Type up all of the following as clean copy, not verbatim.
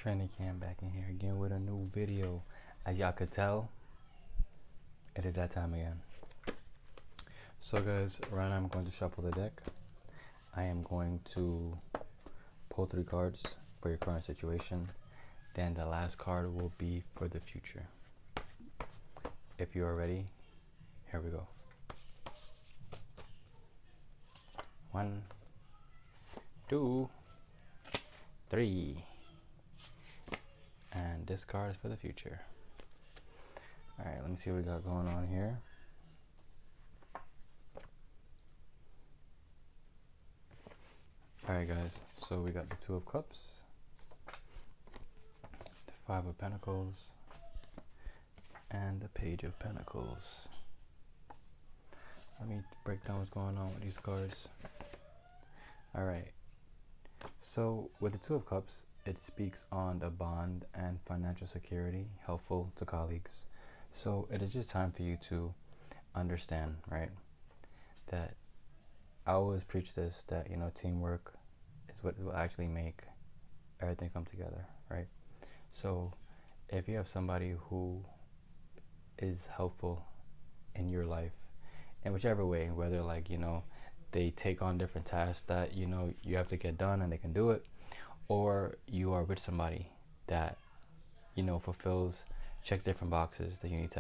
Triniken back in here again with a new video. As y'all could tell, it is that time again. So guys, right now I'm going to shuffle the deck. I am going to pull 3 cards for your current situation. Then the last card will be for the future. If you are ready, here we go. 1, 2, 3. And this card is for the future. Alright, let me see what we got going on here. Alright guys, so we got the 2 of Cups, the 5 of Pentacles, and the Page of Pentacles. Let me break down what's going on with these cards. Alright, so with the 2 of Cups, it speaks on the bond and financial security, helpful to colleagues. So it is just time for you to understand, right, that I always preach this, that, you know, teamwork is what will actually make everything come together, right? So if you have somebody who is helpful in your life in whichever way, whether like, you know, they take on different tasks that, you know, you have to get done and they can do it, or you are with somebody that, you know, checks different boxes that you need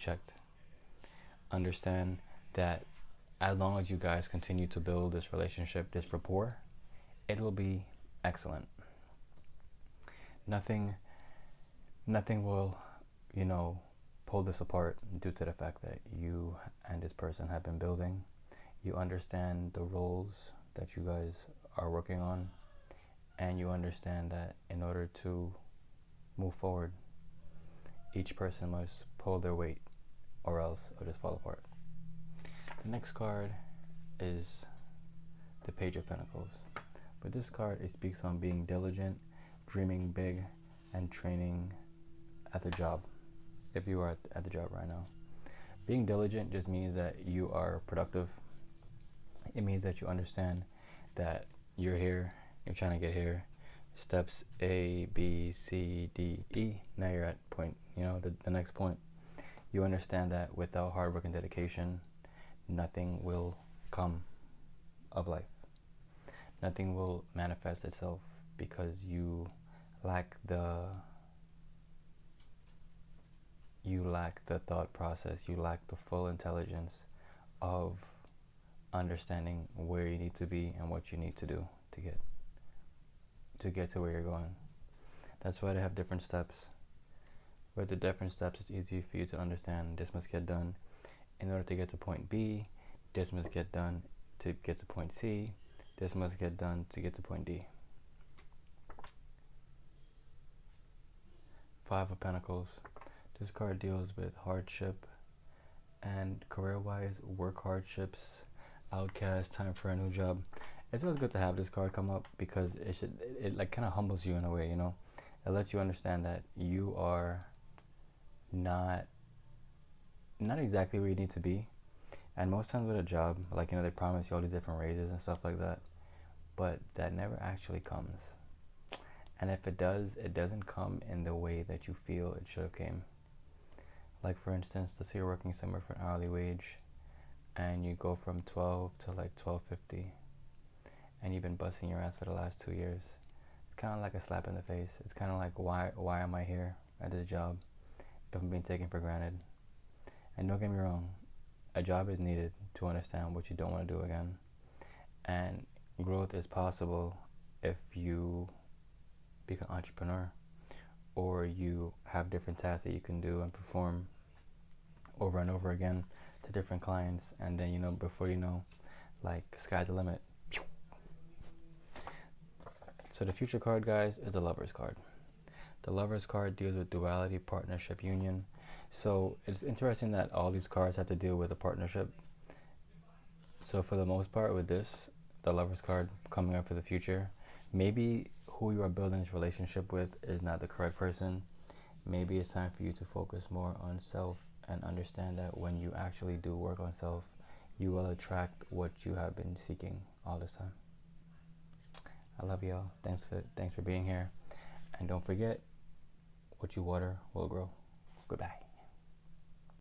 checked. Understand that as long as you guys continue to build this relationship, this rapport, it will be excellent. Nothing will, you know, pull this apart due to the fact that you and this person have been building. You understand the roles that you guys are working on, and you understand that in order to move forward, each person must pull their weight, or else it'll just fall apart. The next card is the Page of Pentacles. But this card, it speaks on being diligent, dreaming big, and training at the job, if you are at the job right now. Being diligent just means that you are productive. It means that you understand that you're here, you're trying to get here. Steps A, B, C, D, E. Now you're at point, you know, the next point. You understand that without hard work and dedication, nothing will come of life. Nothing will manifest itself because you lack the thought process, you lack the full intelligence of understanding where you need to be and what you need to do to get to where you're going. That's why they have different steps. With the different steps, it's easy for you to understand this must get done in order to get to point B, this must get done to get to point C, this must get done to get to point D. 5 of Pentacles. This card deals with hardship and career-wise, work hardships, outcast, time for a new job. It's always good to have this card come up because it like kind of humbles you in a way, you know. It lets you understand that you are not exactly where you need to be. And most times with a job, like, you know, they promise you all these different raises and stuff like that, but that never actually comes. And if it does, it doesn't come in the way that you feel it should have came. Like, for instance, let's say you're working somewhere for an hourly wage and you go from 12 to like $12.50, and you've been busting your ass for the last 2 years. It's kind of like a slap in the face. It's kind of like, why am I here at this job if I'm being taken for granted? And don't get me wrong, a job is needed to understand what you don't want to do again. And growth is possible if you become an entrepreneur, or you have different tasks that you can do and perform over and over again to different clients, and then, you know, before you know, like, sky's the limit. So the future card, guys, is the Lover's card. The Lover's card deals with duality, partnership, union. So it's interesting that all these cards have to deal with a partnership. So for the most part with this, the Lover's card coming up for the future, maybe who you are building this relationship with is not the correct person. Maybe it's time for you to focus more on self and understand that when you actually do work on self, you will attract what you have been seeking all this time. I love y'all. Thanks for being here. And don't forget, what you water will grow. Goodbye.